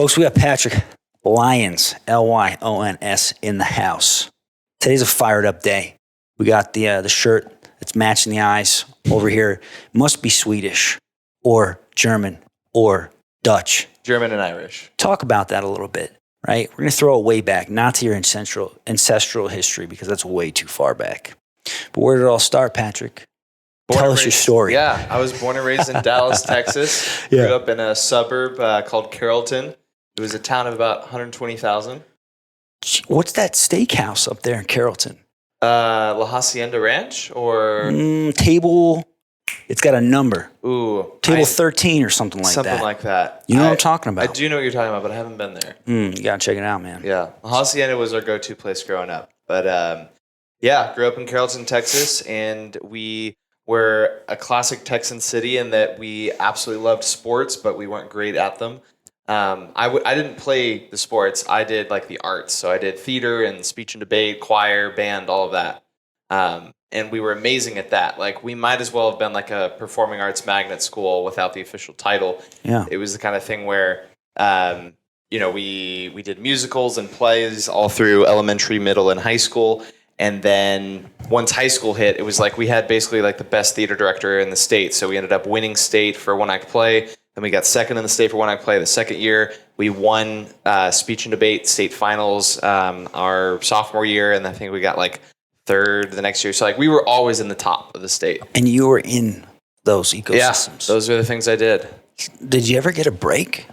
Folks, we got Patrick Lyons, Lyons, in the house. Today's a fired up day. We got the shirt that's matching the eyes over here. Must be Swedish or German or Dutch. German and Irish. Talk about that a little bit, right? We're going to throw it way back, not to your ancestral history, because that's way too far back. But where did it all start, Patrick? Tell us your story. Yeah, I was born and raised in Dallas, Texas. Yeah. Grew up in a suburb called Carrollton. It was a town of about 120,000. What's that steakhouse up there in Carrollton? La Hacienda Ranch or? Table, it's got a number. Ooh. Table 13 or something like that. Something like that. You know what I'm talking about? I do know what you're talking about, but I haven't been there. You got to check it out, man. Yeah. La Hacienda was our go-to place growing up. But yeah, grew up in Carrollton, Texas, and we were a classic Texan city in that we absolutely loved sports, but we weren't great at them. I didn't play the sports. I did like the arts. So I did theater and speech and debate, choir, band, all of that. And we were amazing at that. Like we might as well have been like a performing arts magnet school without the official title. Yeah. It was the kind of thing where, we did musicals and plays all through elementary, middle, and high school. And then once high school hit, it was like we had basically like the best theater director in the state. So we ended up winning state for one act play. Then we got second in the state for one act play the second year. We won speech and debate state finals our sophomore year. And I think we got like third the next year. So like we were always in the top of the state. And you were in those ecosystems. Yeah, those are the things I did. Did you ever get a break?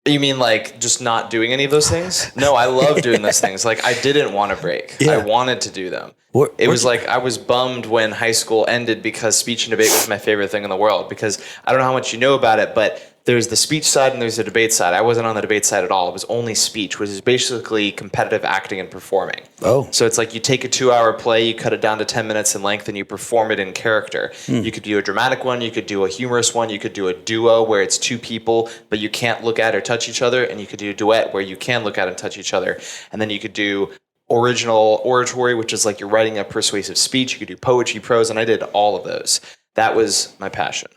You mean like just not doing any of those things? No, I love doing those things. Like I didn't want to break. Yeah. I wanted to do them. It was like I was bummed when high school ended because speech and debate was my favorite thing in the world. Because I don't know how much you know about it, but there's the speech side and there's the debate side. I wasn't on the debate side at all. It was only speech, which is basically competitive acting and performing. Oh. So it's like you take a 2-hour play, you cut it down to 10 minutes in length, and you perform it in character. You could do a dramatic one, you could do a humorous one, you could do a duo where it's two people, but you can't look at or touch each other, and you could do a duet where you can look at and touch each other. And then you could do original oratory, which is like you're writing a persuasive speech. You could do poetry, prose, and I did all of those. That was my passion.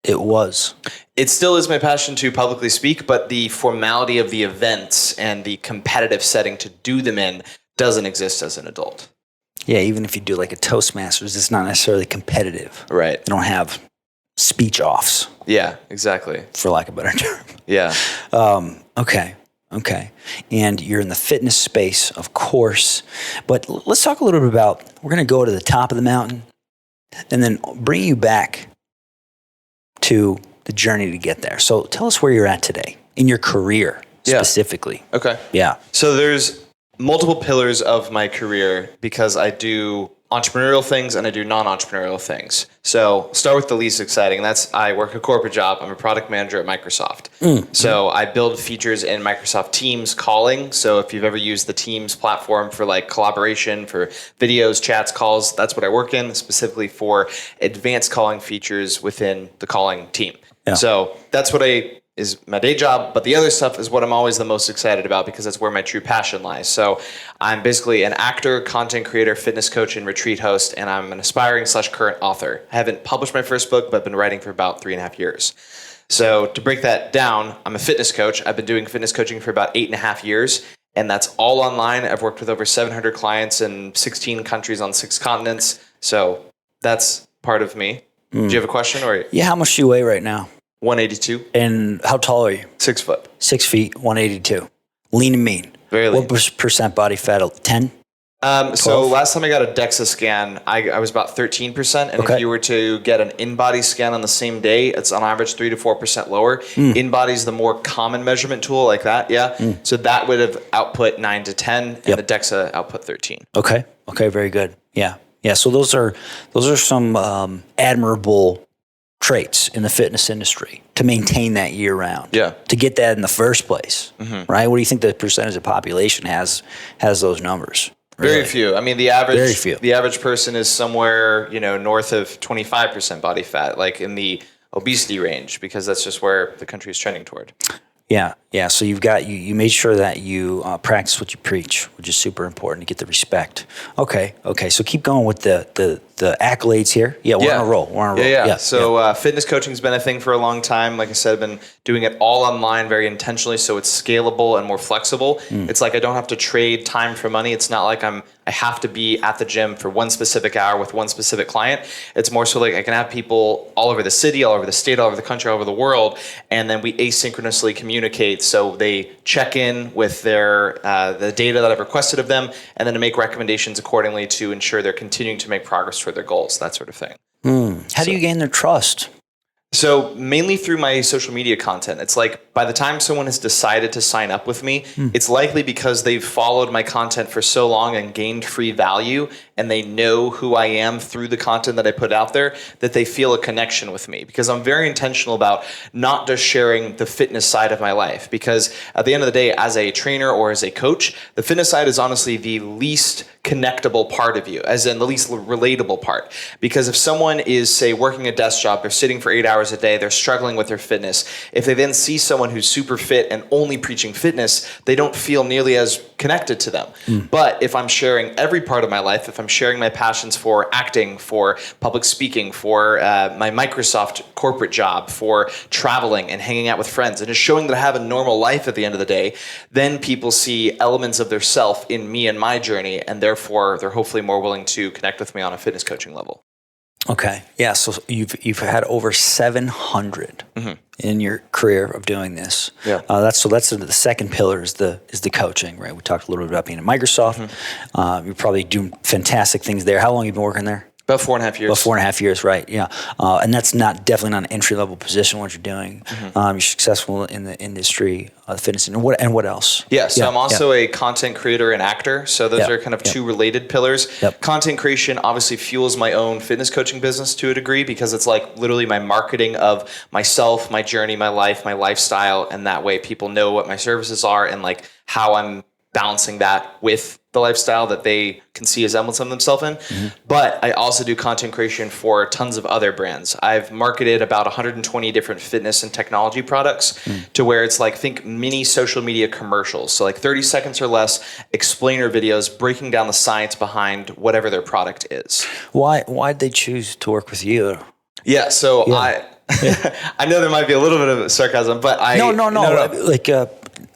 It was. It still is my passion to publicly speak, but the formality of the events and the competitive setting to do them in doesn't exist as an adult. Yeah, even if you do like a Toastmasters, it's not necessarily competitive. Right. They don't have speech offs. Yeah, exactly. For lack of a better term. Yeah. Okay. And you're in the fitness space, of course. But let's talk a little bit about, we're going to go to the top of the mountain and then bring you back to the journey to get there. So tell us where you're at today in your career specifically. Okay. Yeah. So there's multiple pillars of my career because I do entrepreneurial things and I do non-entrepreneurial things. So start with the least exciting. That's I work a corporate job. I'm a product manager at Microsoft. So I build features in Microsoft Teams calling. So if you've ever used the Teams platform for like collaboration, for videos, chats, calls, that's what I work in, specifically for advanced calling features within the calling team. Yeah. So that's what is my day job, but the other stuff is what I'm always the most excited about because that's where my true passion lies. So I'm basically an actor, content creator, fitness coach, and retreat host, and I'm an aspiring / current author. I haven't published my first book, but I've been writing for about 3.5 years. So to break that down, I'm a fitness coach. I've been doing fitness coaching for about 8.5 years, and that's all online. I've worked with over 700 clients in 16 countries on 6 continents. So that's part of me. Do you have a question? Or Yeah, how much do you weigh right now? 182. And how tall are you? 6 foot. 6 feet, 182. Lean and mean. Very lean. What percent body fat? 10? So last time I got a DEXA scan, I was about 13%. And if you were to get an in-body scan on the same day, it's on average 3 to 4% lower. In-body is the more common measurement tool like that. Yeah. So that would have output 9 to 10 and the DEXA output 13. Okay. Very good. Yeah. So those are some admirable traits in the fitness industry to maintain that year round. Yeah. To get that in the first place, right? What do you think the percentage of population has those numbers? Really? Very few. I mean, the average person is somewhere, north of 25% body fat, like in the obesity range, because that's just where the country is trending toward. Yeah, yeah. So you made sure that you practice what you preach, which is super important to get the respect. Okay, okay. So keep going with the accolades here. Yeah, we're on a roll. We're on a roll. Yeah. So fitness coaching has been a thing for a long time. Like I said, I've been doing it all online very intentionally, so it's scalable and more flexible. It's like I don't have to trade time for money. It's not like I have to be at the gym for one specific hour with one specific client. It's more so like I can have people all over the city, all over the state, all over the country, all over the world, and then we asynchronously communicate. So they check in with their the data that I've requested of them, and then to make recommendations accordingly to ensure they're continuing to make progress toward their goals, that sort of thing. How do you gain their trust? So mainly through my social media content. It's like by the time someone has decided to sign up with me, it's likely because they've followed my content for so long and gained free value, and they know who I am through the content that I put out there, that they feel a connection with me, because I'm very intentional about not just sharing the fitness side of my life. Because at the end of the day, as a trainer or as a coach, the fitness side is honestly the least connectable part of you, as in the least relatable part. Because if someone is, say, working a desk job, they're sitting for 8 hours a day, they're struggling with their fitness. If they then see someone who's super fit and only preaching fitness, they don't feel nearly as connected to them. But if I'm sharing every part of my life, if I'm sharing my passions for acting, for public speaking, for my Microsoft corporate job, for traveling and hanging out with friends, and just showing that I have a normal life at the end of the day, then people see elements of their self in me and my journey, and therefore they're hopefully more willing to connect with me on a fitness coaching level. Okay. Yeah. So you've had over 700 in your career of doing this. Yeah. That's the second pillar is the coaching, right? We talked a little bit about being at Microsoft. You're probably doing fantastic things there. How long have you been working there? About 4.5 years. About 4.5 years, right? Yeah, and that's definitely not an entry level position. What you're doing, you're successful in the industry, fitness, and what else? Yeah, so I'm also a content creator and actor. So those are kind of two related pillars. Content creation obviously fuels my own fitness coaching business to a degree, because it's like literally my marketing of myself, my journey, my life, my lifestyle, and that way people know what my services are and like how I'm balancing that with the lifestyle that they can see a semblance of themselves in. But I also do content creation for tons of other brands. I've marketed about 120 different fitness and technology products to where it's like, think mini social media commercials. So like 30 seconds or less, explainer videos breaking down the science behind whatever their product is. Why'd they choose to work with you? Yeah, so I know there might be a little bit of sarcasm, but No. Like,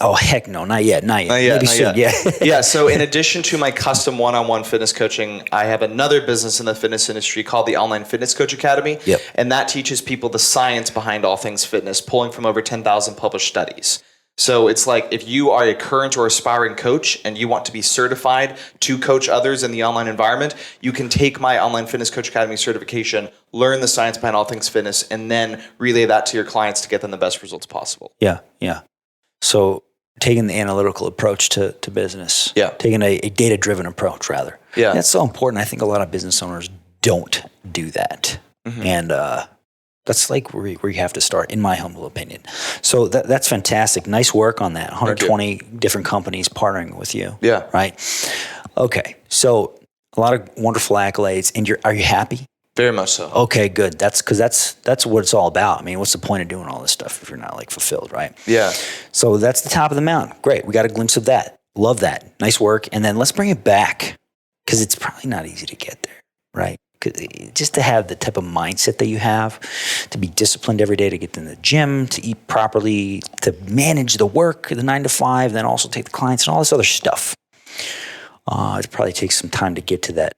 oh heck no, not yet. Maybe soon. Yeah. Yeah. So in addition to my custom one-on-one fitness coaching, I have another business in the fitness industry called the Online Fitness Coach Academy. And that teaches people the science behind all things fitness, pulling from over 10,000 published studies. So it's like if you are a current or aspiring coach and you want to be certified to coach others in the online environment, you can take my Online Fitness Coach Academy certification, learn the science behind all things fitness, and then relay that to your clients to get them the best results possible. Yeah. So taking the analytical approach to business, taking a data-driven approach rather. Yeah. That's so important. I think a lot of business owners don't do that. And that's like where you have to start, in my humble opinion. So that's fantastic. Nice work on that. 120 different companies partnering with you. Yeah. Right? Okay. So a lot of wonderful accolades. And are you happy? Very much so. Okay, good. That's what it's all about. I mean, what's the point of doing all this stuff if you're not like fulfilled, right? Yeah. So that's the top of the mountain. Great. We got a glimpse of that. Love that. Nice work. And then let's bring it back, because it's probably not easy to get there, right? Just to have the type of mindset that you have, to be disciplined every day, to get in the gym, to eat properly, to manage the work, the 9 to 5, then also take the clients and all this other stuff. It probably takes some time to get to that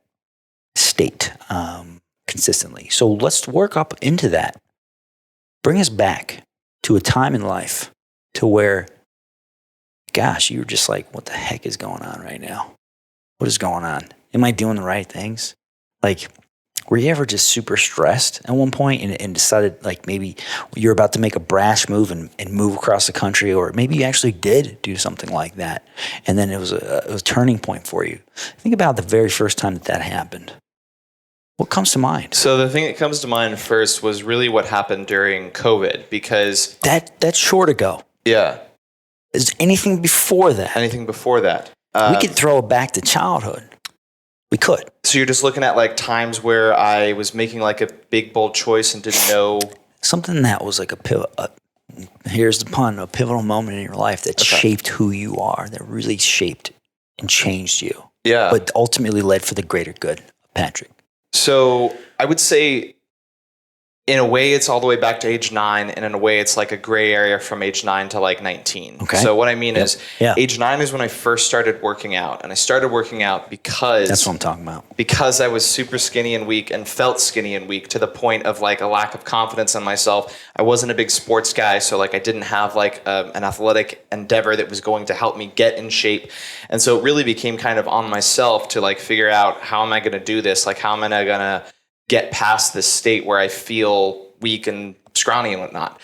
state consistently. So let's work up into that. Bring us back to a time in life to where, gosh, you were just like, what the heck is going on right now? What is going on? Am I doing the right things? Like, were you ever just super stressed at one point and decided like maybe you're about to make a brash move and move across the country, or maybe you actually did do something like that, and then it was a turning point for you? Think about the very first time that happened. What comes to mind? So the thing that comes to mind first was really what happened during COVID, because that's short ago. Yeah. Is there anything before that? Anything before that? We could throw it back to childhood. We could. So you're just looking at like times where I was making like a big bold choice and didn't know something that was like a pivot. here's the pun, a pivotal moment in your life that shaped who you are, that really shaped and changed you. Yeah. But ultimately led for the greater good, Patrick. So I would say, in a way, it's all the way back to age 9, and in a way, it's like a gray area from age 9 to like 19. Okay. So what I mean is, Yeah. age 9 is when I first started working out, and I started working out because That's what I'm talking about. because I was super skinny and weak and felt skinny and weak to the point of like a lack of confidence in myself. I wasn't a big sports guy, so like I didn't have like an athletic endeavor that was going to help me get in shape. And so it really became kind of on myself to like figure out, how am I going to do this? Like, how am I going to get past this state where I feel weak and scrawny and whatnot?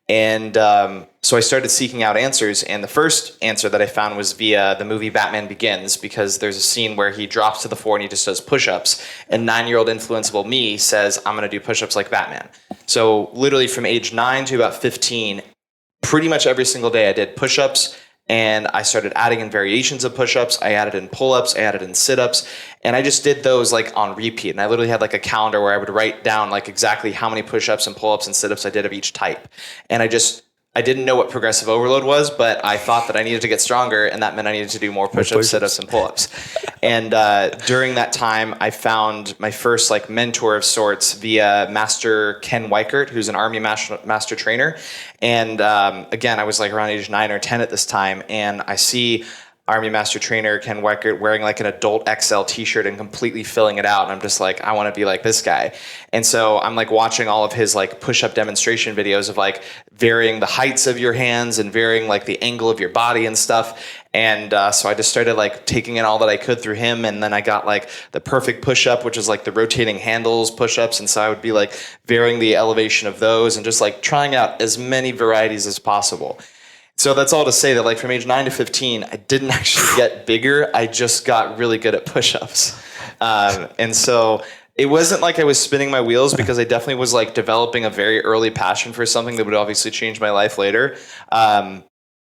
And so I started seeking out answers. And the first answer that I found was via the movie Batman Begins, because there's a scene where he drops to the floor and he just does push-ups. And 9-year-old influenceable me says, I'm going to do push-ups like Batman. So literally from age 9 to about 15, pretty much every single day I did push-ups. And I started adding in variations of push-ups. I added in pull-ups. I added in sit-ups. And I just did those like on repeat. And I literally had like a calendar where I would write down like exactly how many push-ups and pull-ups and sit-ups I did of each type. And I didn't know what progressive overload was, but I thought that I needed to get stronger, and that meant I needed to do more push-ups, sit-ups, and pull-ups. And during that time, I found my first like mentor of sorts via Master Ken Weichert, who's an Army master trainer. And again, I was like around age 9 or 10 at this time, and I see Army Master Trainer Ken Weichert wearing like an adult XL t-shirt and completely filling it out. And I'm just like, I want to be like this guy. And so I'm like watching all of his like push-up demonstration videos of like varying the heights of your hands and varying like the angle of your body and stuff. And so I just started like taking in all that I could through him. And then I got like the perfect push-up, which is like the rotating handles push-ups. And so I would be like varying the elevation of those and just like trying out as many varieties as possible. So that's all to say that like from age 9 to 15, I didn't actually get bigger. I just got really good at push-ups. And so it wasn't like I was spinning my wheels, because I definitely was like developing a very early passion for something that would obviously change my life later.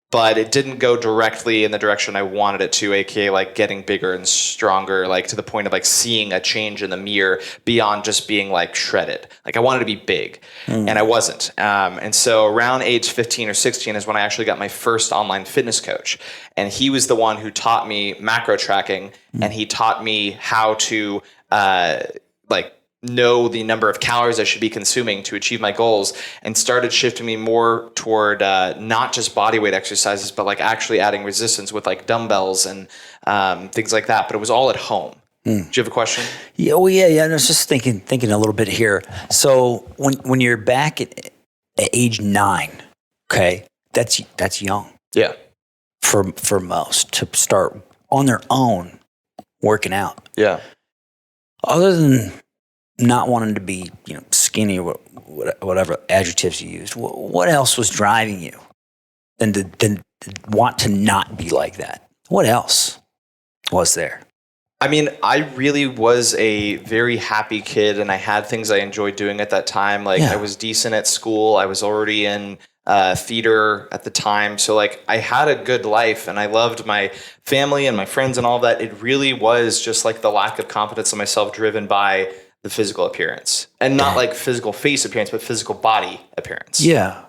But it didn't go directly in the direction I wanted it to, aka like getting bigger and stronger, like to the point of like seeing a change in the mirror beyond just being like shredded. Like I wanted to be big, and I wasn't. And so around age 15 or 16 is when I actually got my first online fitness coach. And he was the one who taught me macro tracking, and he taught me how to like know the number of calories I should be consuming to achieve my goals, and started shifting me more toward not just body weight exercises, but like actually adding resistance with like dumbbells and things like that. But it was all at home. Do you have a question? Yeah, well, yeah. I was just thinking a little bit here. So when you're back at age 9, okay, that's young. Yeah. For most to start on their own working out. Yeah. Other than not wanting to be, skinny or whatever adjectives you used, what else was driving you than to want to not be like that? What else was there? I mean, I really was a very happy kid, and I had things I enjoyed doing at that time. Like I was decent at school. I was already in theater at the time. So like I had a good life, and I loved my family and my friends and all that. It really was just like the lack of confidence in myself driven by the physical appearance, and not like physical face appearance, but physical body appearance. Yeah.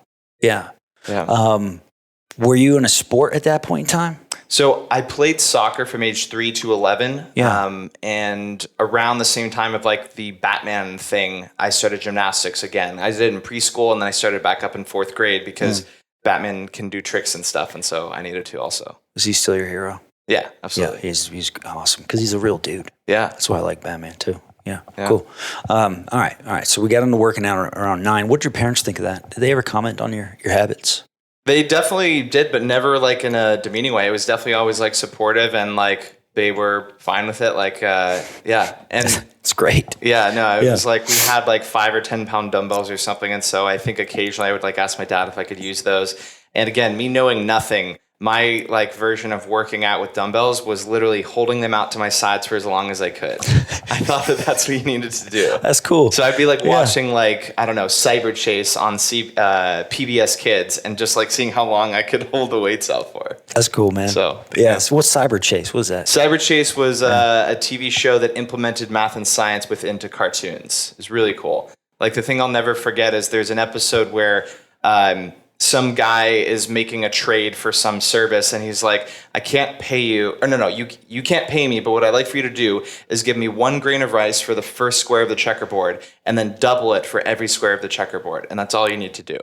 Were you in a sport at that point in time? So I played soccer from age 3 to 11. Yeah. And around the same time of like the Batman thing, I started gymnastics again. I did it in preschool, and then I started back up in 4th grade because Batman can do tricks and stuff. And so I needed to also. Is he still your hero? Yeah, absolutely. Yeah, he's awesome because he's a real dude. Yeah. That's why I like Batman too. Yeah. Cool. All right. So we got into working out around 9. What did your parents think of that? Did they ever comment on your habits? They definitely did, but never like in a demeaning way. It was definitely always like supportive, and like they were fine with it. Like, yeah. And it's great. Yeah, no, it was like we had like 5 or 10 pound dumbbells or something. And so I think occasionally I would like ask my dad if I could use those. And again, me knowing nothing, my like version of working out with dumbbells was literally holding them out to my sides for as long as I could. I thought that that's what you needed to do. That's cool. So I'd be like watching like, I don't know, Cyber Chase on PBS Kids, and just like seeing how long I could hold the weights out for. That's cool, man. So So what's Cyber Chase? What was that? Cyber Chase was a TV show that implemented math and science into cartoons. It's really cool. Like the thing I'll never forget is there's an episode where some guy is making a trade for some service and he's like, I can't pay you, or no, you can't pay me, but what I'd like for you to do is give me 1 grain of rice for the first square of the checkerboard and then double it for every square of the checkerboard. And that's all you need to do.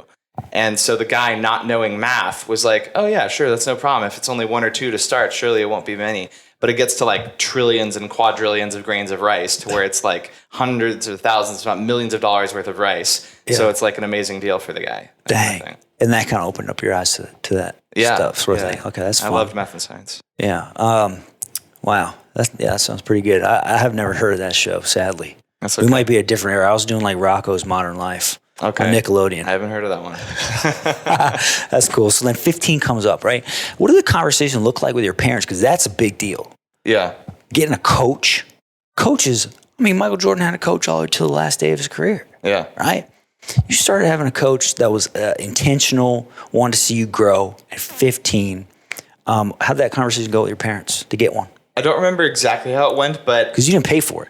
And so the guy, not knowing math, was like, oh yeah, sure, that's no problem. If it's only 1 or 2 to start, surely it won't be many. But it gets to like trillions and quadrillions of grains of rice to where it's like hundreds of thousands, if not millions of dollars worth of rice. Yeah. So it's like an amazing deal for the guy. Dang. And that kind of opened up your eyes to that stuff. So I was like, okay, that's fun. I loved math and science. Yeah. Wow. That sounds pretty good. I have never heard of that show, sadly. That's okay. We might be a different era. I was doing like Rocco's Modern Life on Nickelodeon. I haven't heard of that one. That's cool. So then 15 comes up, right? What do the conversations look like with your parents? Because that's a big deal. Yeah. Getting a coach. Coaches, I mean, Michael Jordan had a coach all the way till the last day of his career. Yeah. Right? You started having a coach that was intentional, wanted to see you grow at 15. How'd that conversation go with your parents to get one? I don't remember exactly how it went, but... Because you didn't pay for it.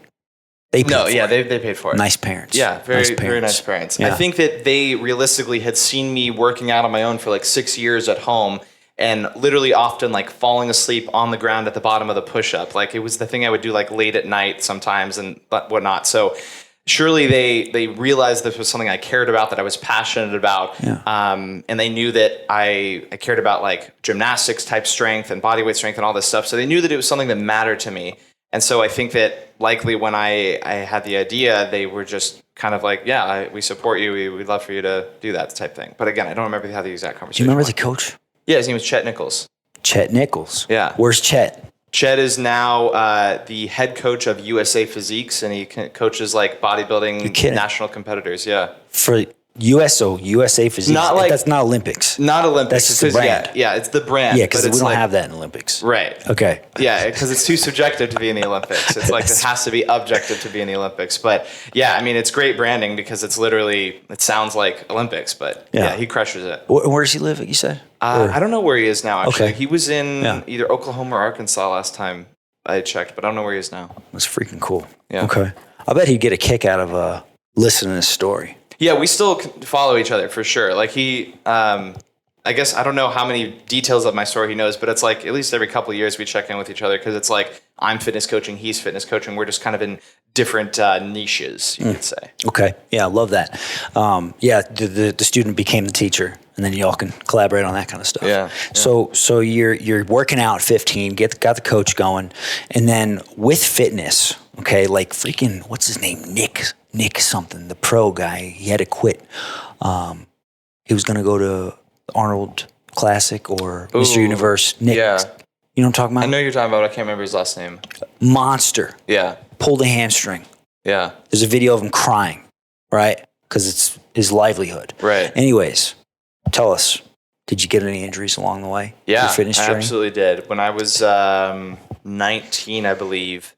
They paid for it. They paid for it. Nice parents. Yeah, very nice parents. Yeah. I think that they realistically had seen me working out on my own for like 6 years at home and literally often like falling asleep on the ground at the bottom of the push-up. Like it was the thing I would do like late at night sometimes and whatnot. So surely they realized this was something I cared about, that I was passionate about. Yeah. And they knew that I cared about like gymnastics type strength and bodyweight strength and all this stuff. So they knew that it was something that mattered to me. And so I think that likely when I had the idea, they were just kind of like, yeah, we support you. We'd love for you to do that type thing. But again, I don't remember how the exact conversation Do you remember went. the coach? Yeah, his name was Chet Nichols. Chet Nichols. Yeah. Where's Chet? Chet is now the head coach of USA Physiques, and he coaches like bodybuilding national competitors. Yeah. For USA Physiques. Not like, that's not Olympics. Not Olympics. That's just the brand. Yeah, it's the brand. Yeah, because we don't have that in Olympics. Right. Okay. Yeah, because it's too subjective to be in the Olympics. It's like it has to be objective to be in the Olympics. But yeah, I mean, it's great branding because it's literally, it sounds like Olympics, but yeah he crushes it. Where does he live, you said? I don't know where he is now, actually. Okay. He was in either Oklahoma or Arkansas last time I checked, but I don't know where he is now. That's freaking cool. Yeah. Okay. I bet he'd get a kick out of listening to this story. Yeah, we still follow each other for sure. Like he, I guess I don't know how many details of my story he knows, but it's like at least every couple of years we check in with each other because it's like I'm fitness coaching, he's fitness coaching. We're just kind of in different niches, you could say. Okay. Yeah, I love that. The student became the teacher, and then y'all can collaborate on that kind of stuff. Yeah. So you're working out at 15, got the coach going, and then with fitness, okay, like freaking what's his name, Nick something, the pro guy. He had to quit. He was going to go to Arnold Classic or Mr. Universe. Nick, yeah. You know what I'm talking about? I know you're talking about. I can't remember his last name. Monster. Yeah. Pulled a hamstring. Yeah. There's a video of him crying, right? Because it's his livelihood. Right. Anyways, tell us, did you get any injuries along the way? Yeah, your fitness I journey? absolutely did. When I was 19, I believe,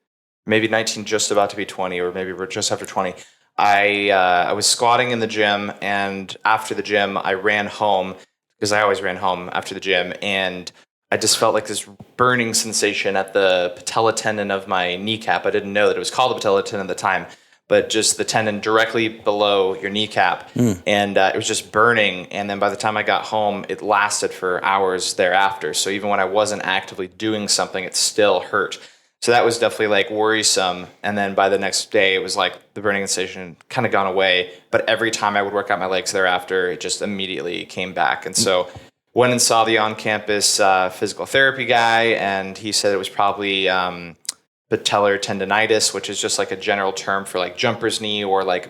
maybe 19, just about to be 20, or maybe we're just after 20, I was squatting in the gym, and after the gym, I ran home, because I always ran home after the gym, and I just felt like this burning sensation at the patella tendon of my kneecap. I didn't know that it was called the patella tendon at the time, but just the tendon directly below your kneecap. And it was just burning. And then by the time I got home, it lasted for hours thereafter. So even when I wasn't actively doing something, it still hurt. So that was definitely like worrisome. And then by the next day, it was like the burning sensation kind of gone away. But every time I would work out my legs thereafter, it just immediately came back. And so went and saw the on-campus physical therapy guy, and he said it was probably patellar tendonitis, which is just like a general term for like jumper's knee or like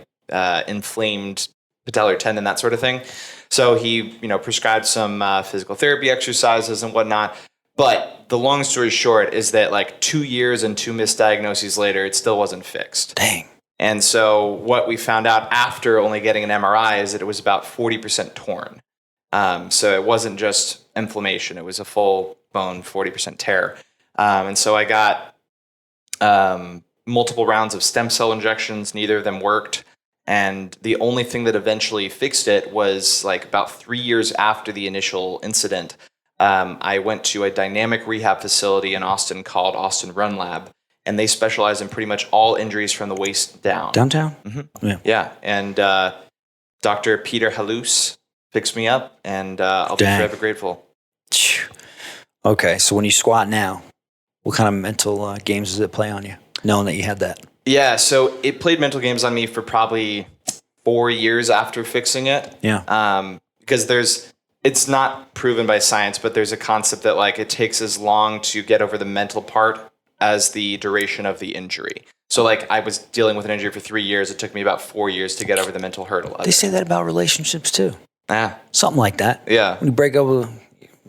inflamed patellar tendon, that sort of thing. So he, prescribed some physical therapy exercises and whatnot. But the long story short is that like 2 years and 2 misdiagnoses later, it still wasn't fixed. Dang. And so what we found out after only getting an MRI is that it was about 40% torn. So it wasn't just inflammation. It was a full bone 40% tear. And so I got multiple rounds of stem cell injections. Neither of them worked. And the only thing that eventually fixed it was like about 3 years after the initial incident. I went to a dynamic rehab facility in Austin called Austin Run Lab. And they specialize in pretty much all injuries from the waist down. Downtown? Mm-hmm. Yeah. Yeah. And Dr. Peter Halus fixed me up, and I'll be Dang. forever grateful. Okay, so when you squat now, what kind of mental games does it play on you, knowing that you had that? Yeah, so it played mental games on me for probably 4 years after fixing it. Yeah. Because it's not proven by science, but there's a concept that like it takes as long to get over the mental part as the duration of the injury. So like I was dealing with an injury for 3 years. It took me about 4 years to get over the mental hurdle of They it. say that about relationships too. Ah, Something like that. yeah. When you break up with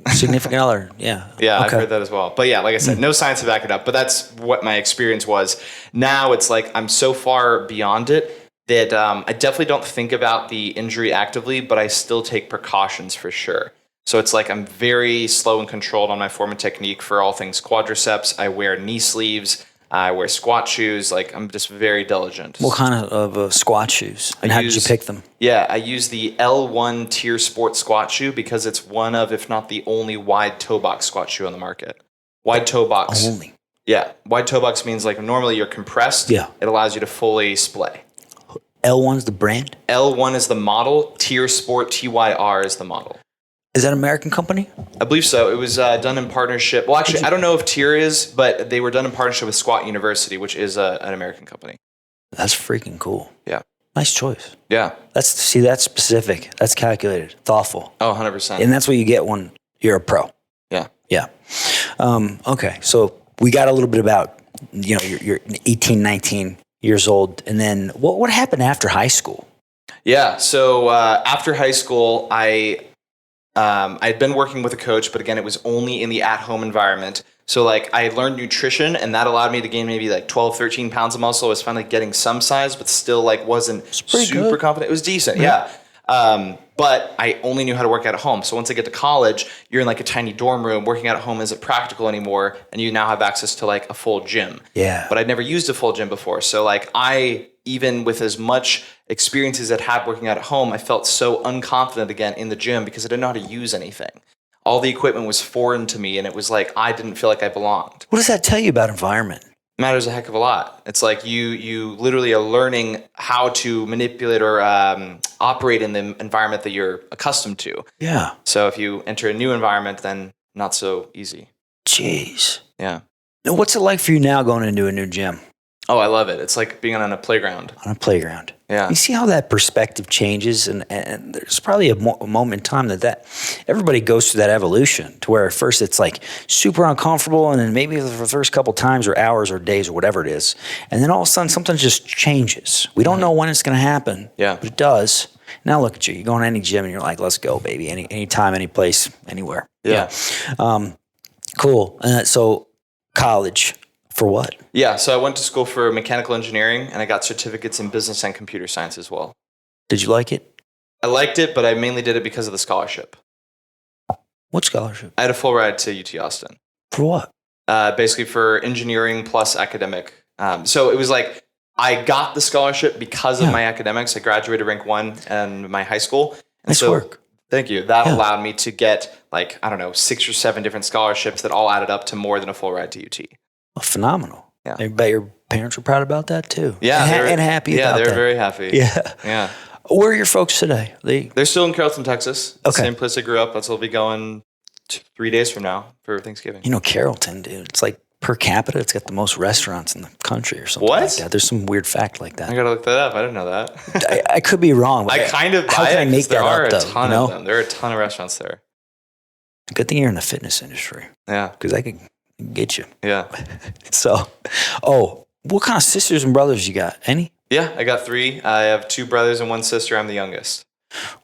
a significant other. Yeah. Yeah, I've Okay. heard that as well. But yeah, like I said, no science to back it up. But that's what my experience was. Now it's like I'm so far beyond it that I definitely don't think about the injury actively, but I still take precautions for sure. So it's like I'm very slow and controlled on my form and technique for all things quadriceps. I wear knee sleeves. I wear squat shoes. Like I'm just very diligent. What kind of squat shoes? And how did you pick them? Yeah, I use the L1 tier sports squat shoe because it's one of, if not the only wide toe box squat shoe on the market. Wide toe box. Only. Yeah, wide toe box means like normally you're compressed. Yeah. It allows you to fully splay. L1's the brand? L1 is the model. Tier Sport, TYR is the model. Is that an American company? I believe so. It was done in partnership. Well, actually, I don't know if Tier is, but they were done in partnership with Squat University, which is an American company. That's freaking cool. Yeah. Nice choice. Yeah. That's specific. That's calculated, thoughtful. Oh, 100%. And that's what you get when you're a pro. Yeah. Yeah. Okay. So we got a little bit about, you're 18, 19 years old. And then what happened after high school? Yeah. So after high school, I'd been working with a coach, but again, it was only in the at-home environment. So like I learned nutrition and that allowed me to gain maybe like 12, 13 pounds of muscle. I was finally getting some size, but still like wasn't super confident. It was decent. Yeah. But I only knew how to work out at home. So once I get to college, you're in like a tiny dorm room. Working out at home isn't practical anymore. And you now have access to like a full gym. Yeah. But I'd never used a full gym before. So like even with as much experience as I'd had working out at home, I felt so unconfident again in the gym because I didn't know how to use anything. All the equipment was foreign to me and it was like I didn't feel like I belonged. What does that tell you about environment? It matters a heck of a lot. It's like you literally are learning how to manipulate or operate in the environment that you're accustomed to. Yeah. So if you enter a new environment, then not so easy. Jeez. Yeah. Now, what's it like for you now going into a new gym? Oh, I love it. It's like being on a playground. On a playground. Yeah. You see how that perspective changes, and there's probably a moment in time that everybody goes through that evolution to where at first it's like super uncomfortable, and then maybe for the first couple times or hours or days or whatever it is, and then all of a sudden something just changes. We don't know when it's going to happen, Yeah. but it does. Now look at you. You go in any gym and you're like, let's go, baby. Any time, any place, anywhere. Yeah. Cool. So college. For what? Yeah, so I went to school for mechanical engineering and I got certificates in business and computer science as well. Did you like it? I liked it, but I mainly did it because of the scholarship. What scholarship? I had a full ride to UT Austin. For what? Basically for engineering plus academic. So it was like I got the scholarship because of my academics. I graduated rank 1 in my high school. And nice work. Thank you. That allowed me to get 6 or 7 different scholarships that all added up to more than a full ride to UT. Oh, phenomenal. Yeah. I bet your parents were proud about that too. Yeah. And happy about that. Yeah, they're very happy. Yeah. Yeah. Where are your folks today? They're still in Carrollton, Texas. Okay. Same place I grew up. That's where we'll be going 3 days from now for Thanksgiving. Carrollton, dude, it's like per capita, it's got the most restaurants in the country or something What? like that. There's some weird fact like that. I gotta look that up. I didn't know that. I could be wrong. But I kind of how buy can I it make there that are up, a though, ton of them. There are a ton of restaurants there. Good thing you're in the fitness industry. Yeah. Because I could get you. Yeah. So, what kind of sisters and brothers you got? Any? Yeah, I got 3. I have 2 brothers and 1 sister. I'm the youngest.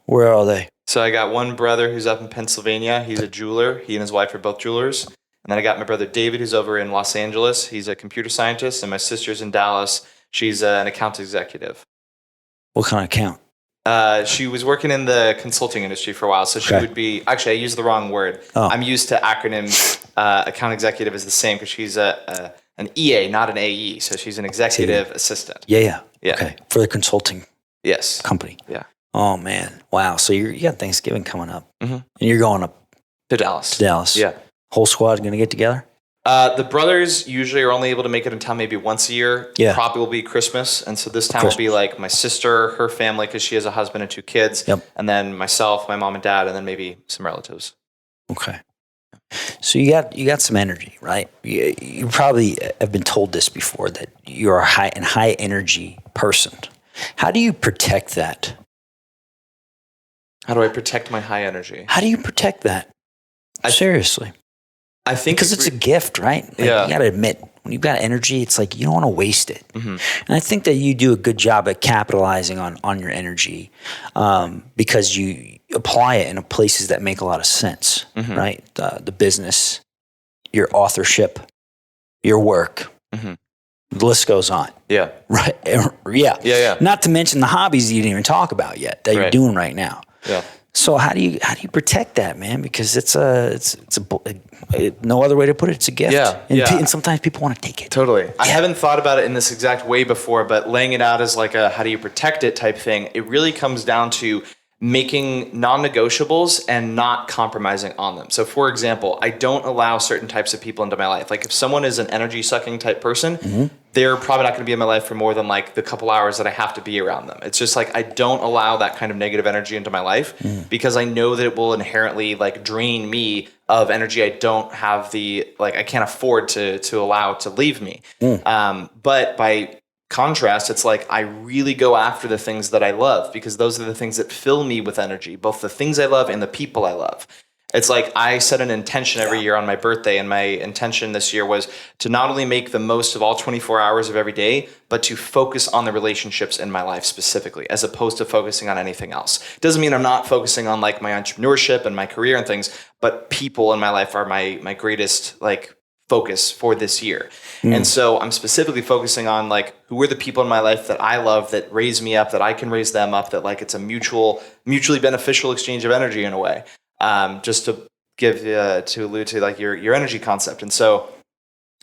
Where are they? So I got one brother who's up in Pennsylvania. He's a jeweler. He and his wife are both jewelers. And then I got my brother David, who's over in Los Angeles. He's a computer scientist. And my sister's in Dallas. She's an account executive. What kind of account? She was working in the consulting industry for a while. So she would be, actually, I used the wrong word. Oh. I'm used to acronyms. Account executive is the same because she's an EA, not an AE. So she's an executive assistant. Yeah. Yeah. Okay. For the consulting Yes. company. Yeah. Oh, man. Wow. So you got Thanksgiving coming up. Mhm. And you're going up To Dallas. to Dallas. Yeah. Whole squad going to get together? The brothers usually are only able to make it in town maybe once a year. Yeah. Probably will be Christmas. And so this time will be like my sister, her family, because she has a husband and 2 kids. Yep. And then myself, my mom and dad, and then maybe some relatives. Okay. So you got some energy, right? You probably have been told this before, that you're a high energy person. How do you protect that? How do I protect my high energy? How do you protect that? Seriously. I think because it's a gift, right? Like, yeah. You got to admit, when you've got energy, it's like you don't want to waste it. Mm-hmm. And I think that you do a good job at capitalizing on your energy because you apply it in places that make a lot of sense, Mm-hmm. right? The business, your authorship, your work. Mm-hmm. The list goes on. Yeah. Right. Yeah. Not to mention the hobbies you didn't even talk about yet that you're doing right now. Yeah. So how do you protect that, man? Because it's no other way to put it. It's a gift. Yeah. And sometimes people want to take it. Totally. I haven't thought about it in this exact way before, but laying it out as like a how do you protect it type thing, it really comes down to making non-negotiables and not compromising on them. So for example, I don't allow certain types of people into my life. Like if someone is an energy sucking type person, Mm-hmm. they're probably not going to be in my life for more than like the couple hours that I have to be around them. It's just like I don't allow that kind of negative energy into my life because I know that it will inherently like drain me of energy I don't have I can't afford to allow to leave me. But by contrast, it's like I really go after the things that I love because those are the things that fill me with energy, both the things I love and the people I love. It's like I set an intention every year on my birthday, and my intention this year was to not only make the most of all 24 hours of every day, but to focus on the relationships in my life specifically, as opposed to focusing on anything else. It doesn't mean I'm not focusing on like my entrepreneurship and my career and things, but people in my life are my greatest like focus for this year. And so I'm specifically focusing on like who are the people in my life that I love, that raise me up, that I can raise them up, that like it's a mutually beneficial exchange of energy in a way. Just to give to allude to like your energy concept. And so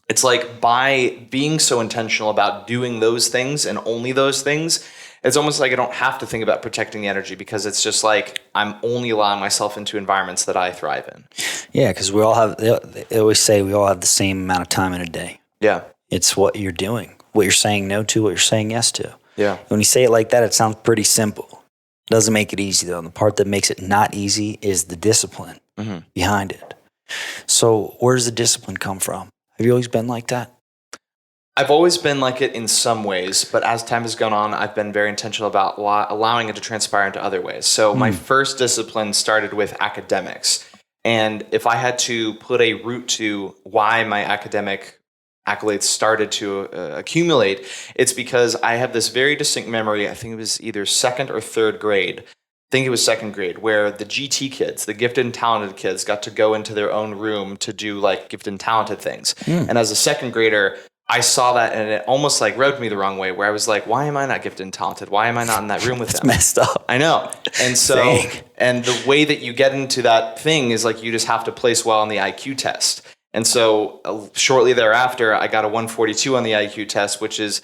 it's like by being so intentional about doing those things and only those things, it's almost like I don't have to think about protecting the energy because it's just like I'm only allowing myself into environments that I thrive in. Yeah, because they always say we all have the same amount of time in a day. Yeah. It's what you're doing, what you're saying no to, what you're saying yes to. Yeah. When you say it like that, it sounds pretty simple. It doesn't make it easy, though. And the part that makes it not easy is the discipline behind it. So where does the discipline come from? Have you always been like that? I've always been like it in some ways, but as time has gone on, I've been very intentional about allowing it to transpire into other ways. So my first discipline started with academics. And if I had to put a root to why my academic accolades started to accumulate, it's because I have this very distinct memory. I think it was either second or third grade. I think it was second grade, where the GT kids, the gifted and talented kids, got to go into their own room to do like gifted and talented things. And as a second grader, I saw that and it almost like rubbed me the wrong way, where I was like, why am I not gifted and talented? Why am I not in that room with them? Messed up. I know. And so, Dang. and the way that you get into that thing is like, you just have to place well on the IQ test. And so shortly thereafter, I got a 142 on the IQ test, which is,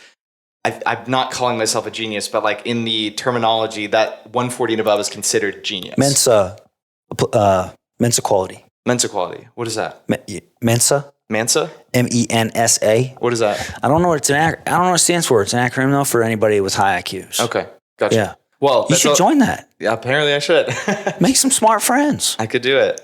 I'm not calling myself a genius, but like in the terminology, that 140 and above is considered genius. Mensa quality. Mensa quality. What is that? Mensa. Mensa? MENSA. What is that? I don't know what I don't know what it stands for. It's an acronym though for anybody with high IQs. Okay. Gotcha. Yeah. Well, You should join that. Yeah, apparently I should. Make some smart friends. I could do it.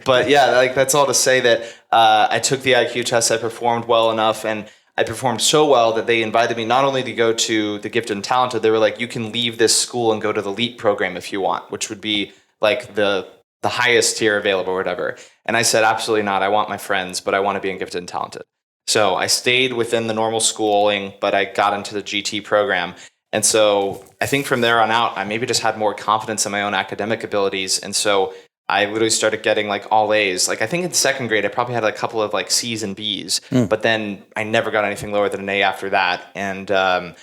But yeah, like that's all to say that I took the IQ test. I performed well enough, and I performed so well that they invited me not only to go to the gifted and talented, they were like, you can leave this school and go to the LEAP program if you want, which would be like the highest tier available or whatever. And I said, absolutely not. I want my friends, but I want to be in gifted and talented. So I stayed within the normal schooling, but I got into the GT program. And so I think from there on out, I maybe just had more confidence in my own academic abilities. And so I literally started getting like all A's. Like I think in second grade, I probably had a couple of like C's and B's, but then I never got anything lower than an A after that. And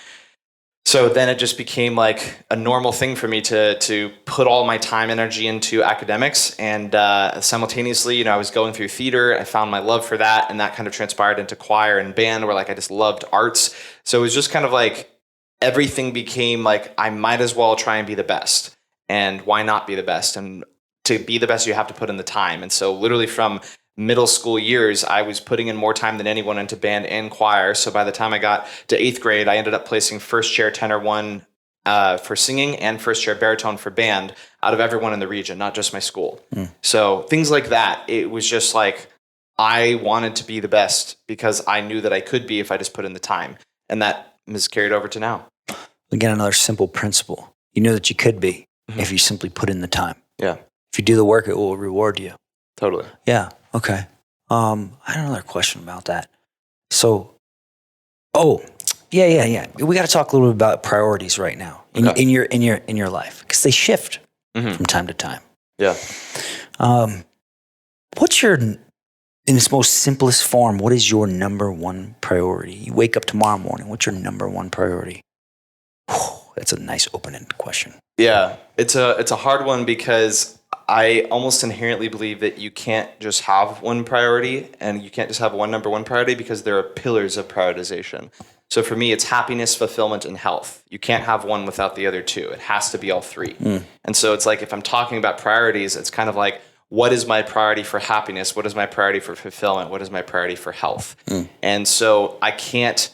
so then it just became like a normal thing for me to put all my time, energy into academics. And simultaneously, I was going through theater. I found my love for that. And that kind of transpired into choir and band, where like I just loved arts. So it was just kind of like everything became like, I might as well try and be the best. And why not be the best? And to be the best, you have to put in the time. And so literally from middle school years, I was putting in more time than anyone into band and choir. So by the time I got to 8th grade, I ended up placing first chair tenor one for singing and first chair baritone for band out of everyone in the region, not just my school. So things like that. It was just like, I wanted to be the best because I knew that I could be if I just put in the time. And that has carried over to now. Again, another simple principle. You know that you could be if you simply put in the time. Yeah. If you do the work, it will reward you. Totally. Yeah. Okay. I had another question about that. So, yeah. We got to talk a little bit about priorities right now in your life, because they shift from time to time. Yeah. What's your, in its most simplest form, what is your number one priority? You wake up tomorrow morning. What's your number one priority? That's a nice open-ended question. Yeah, it's a hard one because I almost inherently believe that you can't just have one priority and you can't just have one number one priority, because there are pillars of prioritization. So for me, it's happiness, fulfillment, and health. You can't have one without the other two. It has to be all three. And so it's like, if I'm talking about priorities, it's kind of like, what is my priority for happiness? What is my priority for fulfillment? What is my priority for health? And so I can't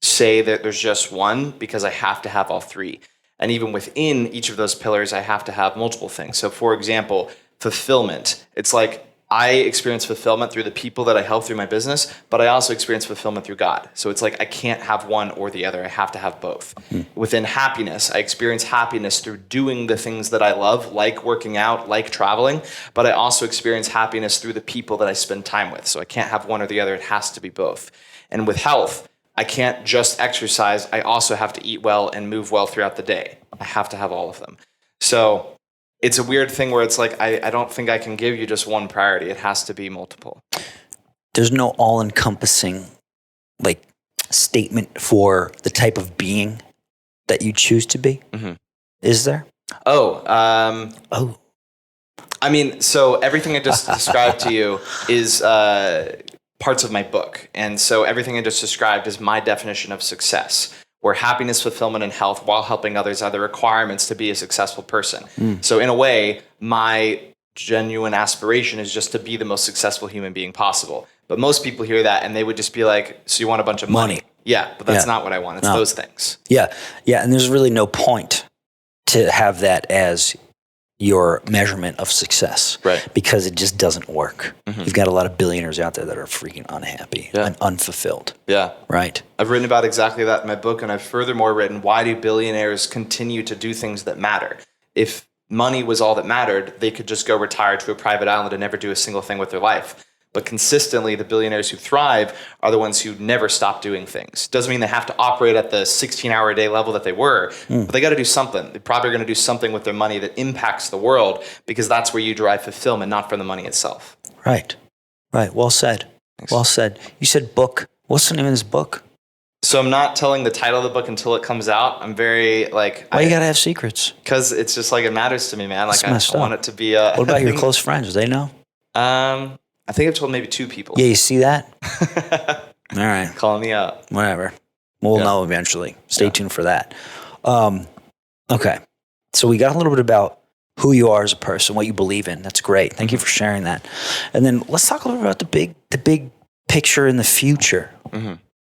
say that there's just one, because I have to have all three. And even within each of those pillars, I have to have multiple things. So for example, fulfillment. It's like, I experience fulfillment through the people that I help through my business, but I also experience fulfillment through God. So it's like, I can't have one or the other. I have to have both. Within happiness, I experience happiness through doing the things that I love, like working out, like traveling, but I also experience happiness through the people that I spend time with. So I can't have one or the other. It has to be both. And with health, I can't just exercise. I also have to eat well and move well throughout the day. I have to have all of them. So it's a weird thing where it's like, I don't think I can give you just one priority. It has to be multiple. There's no all-encompassing statement for the type of being that you choose to be. Is there? I mean, so everything I just described to you is parts of my book. And so everything I just described is my definition of success, where happiness, fulfillment, and health while helping others are the requirements to be a successful person. So in a way, my genuine aspiration is just to be the most successful human being possible. But most people hear that and they would just be like, so you want a bunch of money? Yeah, but that's not what I want. It's those things. Yeah. And there's really no point to have that as your measurement of success, right? Because it just doesn't work. You've got a lot of billionaires out there that are freaking unhappy and unfulfilled. Yeah. Right. I've written about exactly that in my book, and I've furthermore written, why do billionaires continue to do things that matter? If money was all that mattered, they could just go retire to a private island and never do a single thing with their life. But consistently, the billionaires who thrive are the ones who never stop doing things. Doesn't mean they have to operate at the 16-hour-a-day level that they were, but they got to do something. They probably are going to do something with their money that impacts the world, because that's where you derive fulfillment, not from the money itself. Right. Well said. Thanks. Well said. You said book. What's the name of this book? So I'm not telling the title of the book until it comes out. I'm very Why you got to have secrets? Because it's just like, it matters to me, man. Like, I want it to be What about your close friends? Do they know? I think I've told maybe 2 people. Yeah, you see that? All right. Calling me out. Whatever. We'll know eventually. Stay tuned for that. Okay. So we got a little bit about who you are as a person, what you believe in. That's great. Thank you for sharing that. And then let's talk a little bit about the big picture in the future.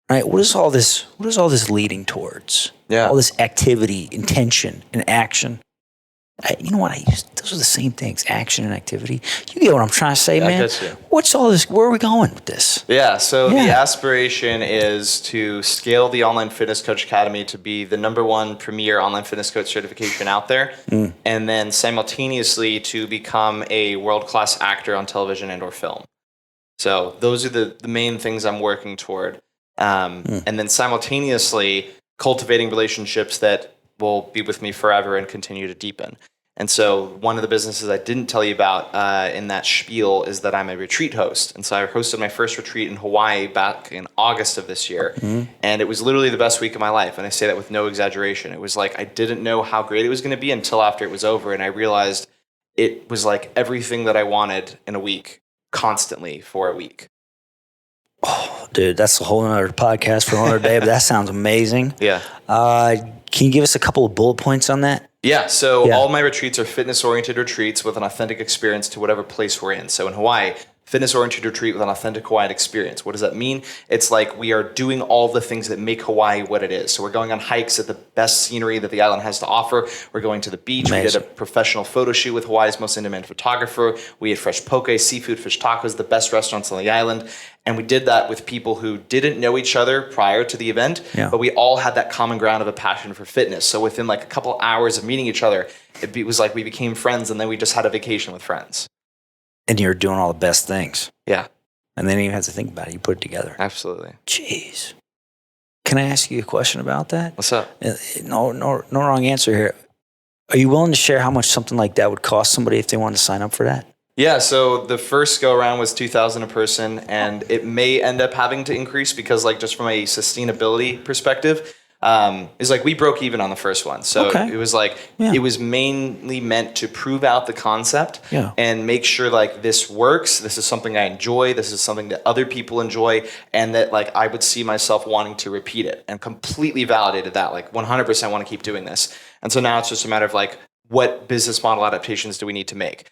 Right? What is all this leading towards? Yeah. All this activity, intention, and action. You know what? Those are the same things, action and activity. You get what I'm trying to say, man? I get you. What's all this? Where are we going with this? Yeah, so the aspiration is to scale the Online Fitness Coach Academy to be the #1 premier online fitness coach certification out there, and then simultaneously to become a world-class actor on television and or film. So those are the main things I'm working toward. And then simultaneously cultivating relationships that will be with me forever and continue to deepen. And so one of the businesses I didn't tell you about in that spiel is that I'm a retreat host. And so I hosted my first retreat in Hawaii back in August of this year. And it was literally the best week of my life. And I say that with no exaggeration. It was like, I didn't know how great it was going to be until after it was over. And I realized it was like everything that I wanted in a week, constantly for a week. Oh, dude, that's a whole other podcast for another day, but that sounds amazing. Yeah. Can you give us a couple of bullet points on that? Yeah, so all my retreats are fitness-oriented retreats with an authentic experience to whatever place we're in. So in Hawaii, fitness-oriented retreat with an authentic Hawaiian experience. What does that mean? It's like we are doing all the things that make Hawaii what it is. So we're going on hikes at the best scenery that the island has to offer. We're going to the beach. Amazing. We did a professional photo shoot with Hawaii's most in-demand photographer. We ate fresh poke, seafood, fish tacos, the best restaurants on the island. And we did that with people who didn't know each other prior to the event, but we all had that common ground of a passion for fitness. So within like a couple hours of meeting each other, it was like we became friends, and then we just had a vacation with friends. And you're doing all the best things. Yeah. And then you have to think about it. You put it together. Absolutely. Jeez. Can I ask you a question about that? What's up? No wrong answer here. Are you willing to share how much something like that would cost somebody if they wanted to sign up for that? Yeah, so the first go around was $2,000 a person, and it may end up having to increase because, like, just from a sustainability perspective, is like we broke even on the first one. So it was like it was mainly meant to prove out the concept and make sure like this works. This is something I enjoy. This is something that other people enjoy, and that like I would see myself wanting to repeat it, and completely validated that. Like 100% want to keep doing this. And so now it's just a matter of like, what business model adaptations do we need to make?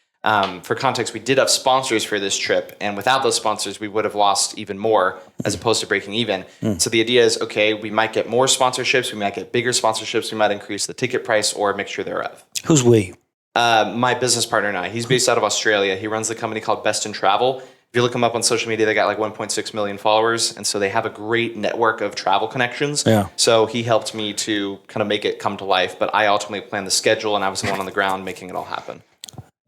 For context, we did have sponsors for this trip, and without those sponsors, we would have lost even more as opposed to breaking even. So the idea is, okay, we might get more sponsorships, we might get bigger sponsorships, we might increase the ticket price or a mixture thereof. Who's we? My business partner and I. He's based out of Australia. He runs the company called Best in Travel. If you look him up on social media, they got like 1.6 million followers, and so they have a great network of travel connections. So he helped me to kind of make it come to life, but I ultimately planned the schedule, and I was the one on the ground making it all happen.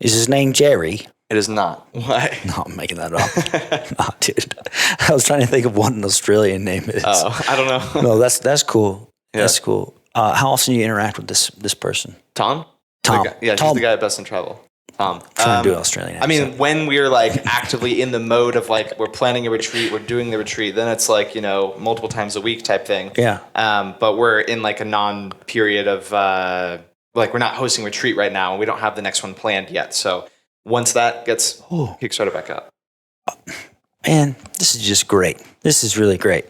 Is his name Jerry? It is not. Why? No, I'm making that up. No, dude. I was trying to think of what an Australian name is. Oh, I don't know. No, that's cool. Yeah. That's cool. How often do you interact with this person? Tom? Tom. Yeah, he's the guy at Best in Travel. Tom. Trying to do Australian accent. I mean, when we're like actively in the mode of like we're planning a retreat, we're doing the retreat, then it's like, you know, multiple times a week type thing. Yeah. But we're in like a non-period of like we're not hosting retreat right now, and we don't have the next one planned yet. So once that gets kickstarted back up. Man, this is just great. This is really great.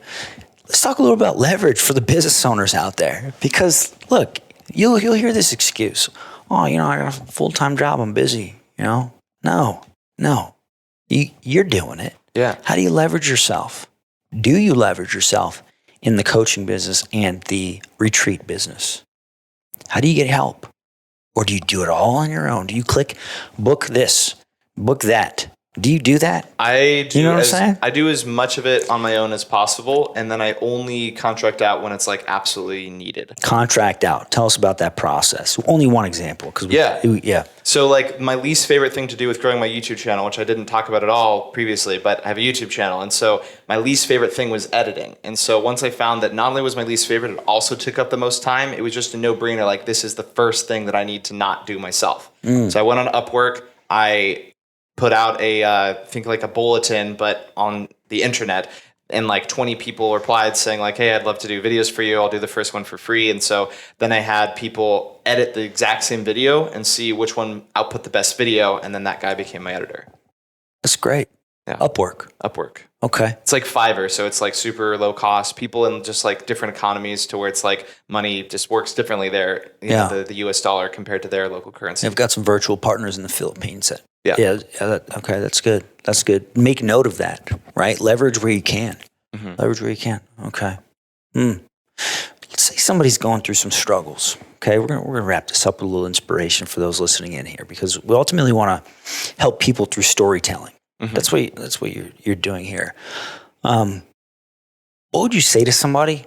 Let's talk a little about leverage for the business owners out there. Because look, you'll hear this excuse. Oh, you know, I got a full-time job. I'm busy. You know, no. You're doing it. Yeah. How do you leverage yourself? Do you leverage yourself in the coaching business and the retreat business? How do you get help? Or do you do it all on your own? Do you click, book this, book that? Do you do that? I do. You know what I'm saying? I do as much of it on my own as possible, and then I only contract out when it's like absolutely needed. Contract out. Tell us about that process. Only one example, yeah. So like my least favorite thing to do with growing my YouTube channel, which I didn't talk about at all previously, but I have a YouTube channel, and so my least favorite thing was editing. And so once I found that not only was my least favorite, it also took up the most time. It was just a no-brainer. Like this is the first thing that I need to not do myself. So I went on Upwork. I put out I think like a bulletin, but on the internet, and like 20 people replied saying like, hey, I'd love to do videos for you. I'll do the first one for free. And so then I had people edit the exact same video and see which one output the best video. And then that guy became my editor. That's great. Yeah. Upwork. Okay. It's like Fiverr. So it's like super low cost. People in just like different economies to where it's like money just works differently there. You know, the US dollar compared to their local currency. I've got some virtual partners in the Philippines that okay, that's good. That's good. Make note of that, right? Leverage where you can. Leverage where you can. Okay. Let's say somebody's going through some struggles. Okay, we're gonna wrap this up with a little inspiration for those listening in here, because we ultimately want to help people through storytelling. That's what you're doing here. What would you say to somebody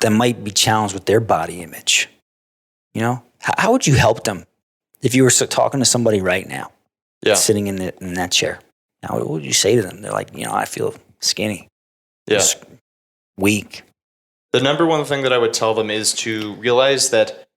that might be challenged with their body image? You know, how would you help them if you were talking to somebody right now? Sitting in that chair. Now, what would you say to them? They're like, you know, I feel skinny. Just weak. The number one thing that I would tell them is to realize that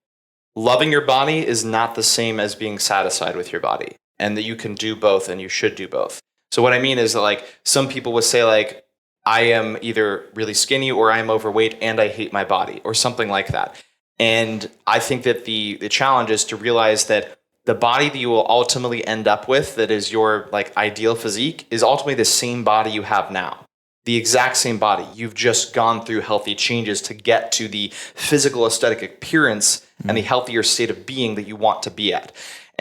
loving your body is not the same as being satisfied with your body, and that you can do both and you should do both. So what I mean is that like some people would say like, I am either really skinny or I am overweight and I hate my body or something like that. And I think that the challenge is to realize that the body that you will ultimately end up with, that is your like ideal physique, is ultimately the same body you have now. The exact same body. You've just gone through healthy changes to get to the physical aesthetic appearance and the healthier state of being that you want to be at.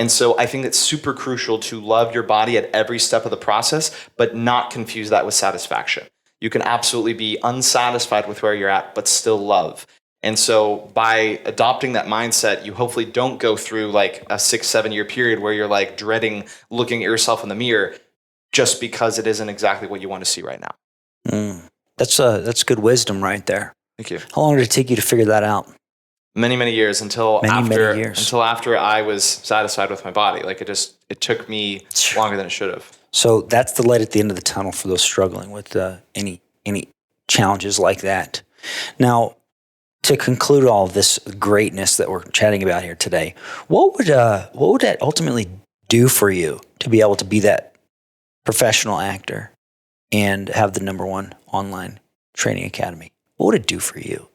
And so I think it's super crucial to love your body at every step of the process, but not confuse that with satisfaction. You can absolutely be unsatisfied with where you're at, but still love. And so by adopting that mindset, you hopefully don't go through like a 6-7 year period where you're like dreading looking at yourself in the mirror just because it isn't exactly what you want to see right now. That's good wisdom right there. Thank you. How long did it take you to figure that out? Many years until Many years. until after I was satisfied with my body. Like it took me longer than it should have. So that's the light at the end of the tunnel for those struggling with any challenges like that. Now, to conclude all of this greatness that we're chatting about here today, what would that ultimately do for you to be able to be that professional actor and have the #1 online training academy? What would it do for you?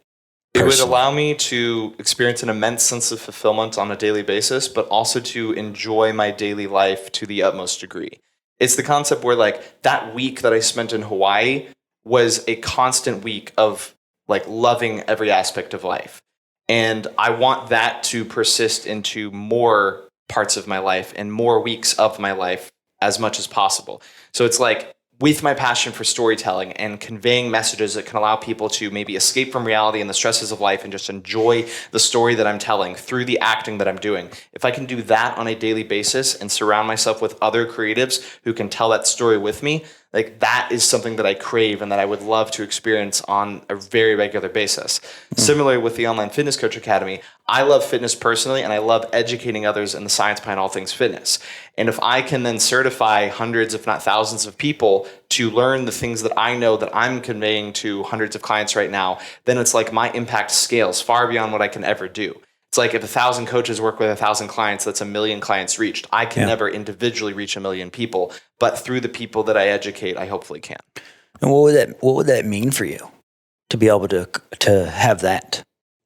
It would allow me to experience an immense sense of fulfillment on a daily basis, but also to enjoy my daily life to the utmost degree. It's the concept where like that week that I spent in Hawaii was a constant week of like loving every aspect of life. And I want that to persist into more parts of my life and more weeks of my life as much as possible. So it's like with my passion for storytelling and conveying messages that can allow people to maybe escape from reality and the stresses of life and just enjoy the story that I'm telling through the acting that I'm doing. If I can do that on a daily basis and surround myself with other creatives who can tell that story with me, like that is something that I crave and that I would love to experience on a very regular basis. Similarly with the Online Fitness Coach Academy, I love fitness personally and I love educating others in the science behind all things fitness. And if I can then certify hundreds, if not thousands of people to learn the things that I know that I'm conveying to hundreds of clients right now, then it's like my impact scales far beyond what I can ever do. It's like if 1,000 coaches work with 1,000 clients, that's 1 million clients reached. I can never individually reach 1 million people, but through the people that I educate, I hopefully can. And what would that mean for you to be able to have that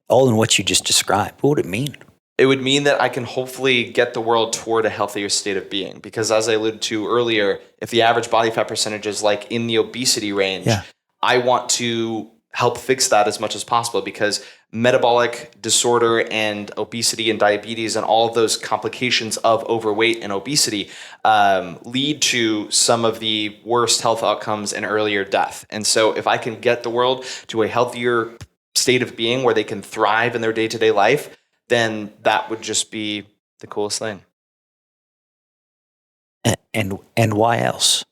all in what you just described? What would it mean? It would mean that I can hopefully get the world toward a healthier state of being. Because as I alluded to earlier, if the average body fat percentage is like in the obesity range, I want to help fix that as much as possible, because metabolic disorder and obesity and diabetes and all of those complications of overweight and obesity lead to some of the worst health outcomes and earlier death. And so if I can get the world to a healthier state of being where they can thrive in their day-to-day life, then that would just be the coolest thing. And why else?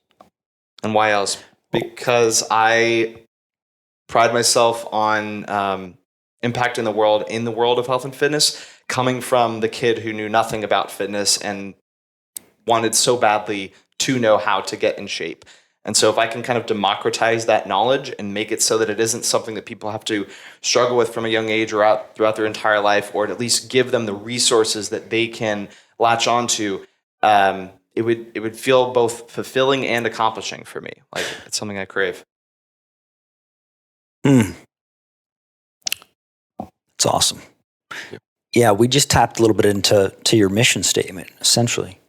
And why else? Because I pride myself on impacting the world in the world of health and fitness, coming from the kid who knew nothing about fitness and wanted so badly to know how to get in shape. And so if I can kind of democratize that knowledge and make it so that it isn't something that people have to struggle with from a young age or throughout their entire life, or at least give them the resources that they can latch onto, it would feel both fulfilling and accomplishing for me. Like it's something I crave. It's awesome. Yeah, we just tapped a little bit into your mission statement, essentially.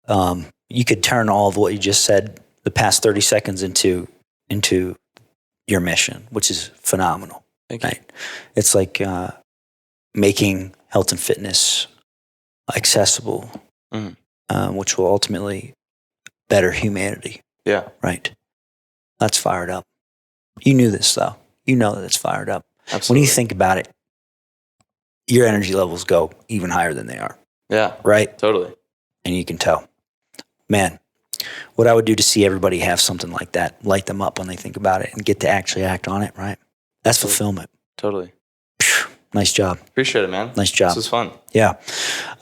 You could turn all of what you just said, the past 30 seconds, into your mission, which is phenomenal. Thank you. Right? It's like making health and fitness accessible, which will ultimately better humanity. Yeah. Right. That's fired up. You knew this, though. You know that it's fired up. Absolutely. When you think about it, your energy levels go even higher than they are. Yeah. Right? Totally. And you can tell. Man, what I would do to see everybody have something like that, light them up when they think about it and get to actually act on it, right? That's fulfillment. Totally. Nice job. Appreciate it, man. Nice job. This was fun. Yeah.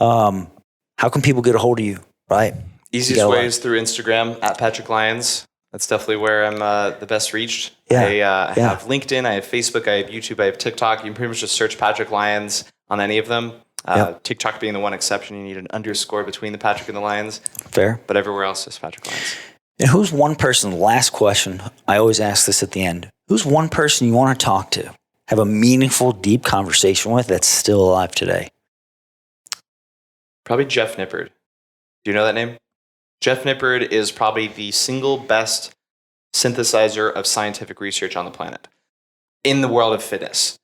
How can people get a hold of you, right? Easiest way is through Instagram, at Patrick Lyons. That's definitely where I'm the best reached. Yeah. I have LinkedIn, I have Facebook, I have YouTube, I have TikTok. You can pretty much just search Patrick Lyons on any of them. TikTok being the one exception. You need an underscore between the Patrick and the Lyons. Fair. But everywhere else is Patrick Lyons. And who's one person, last question, I always ask this at the end, who's one person you want to talk to, have a meaningful, deep conversation with that's still alive today? Probably Jeff Nippard. Do you know that name? Jeff Nippard is probably the single best synthesizer of scientific research on the planet in the world of fitness.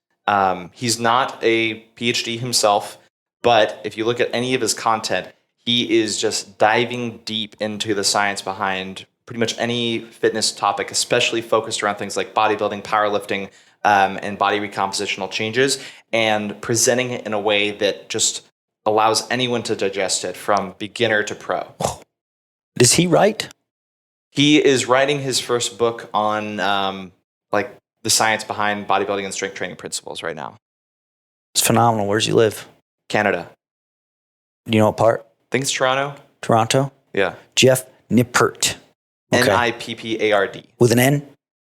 He's not a PhD himself, but if you look at any of his content, He is just diving deep into the science behind pretty much any fitness topic, especially focused around things like bodybuilding, powerlifting, and body recompositional changes, and presenting it in a way that just allows anyone to digest it from beginner to pro. Does he write? He is writing his first book on like the science behind bodybuilding and strength training principles right now. It's phenomenal. Where's he live? Canada. Do you know what part? I think it's Toronto. Toronto? Yeah. Jeff Nippert. Okay. Nippard. With an N?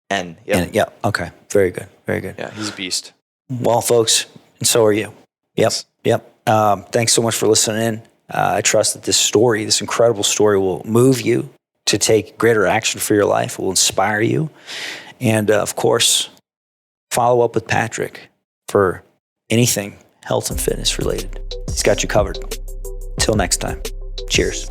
N. Yep. Yeah. Okay. Very good. Very good. Yeah, he's a beast. Well, folks, and so are you. Yep. Yep. Thanks so much for listening in. I trust that this story, this incredible story, will move you to take greater action for your life. It will inspire you. And of course, follow up with Patrick for anything health and fitness related. He's got you covered. Till next time. Cheers.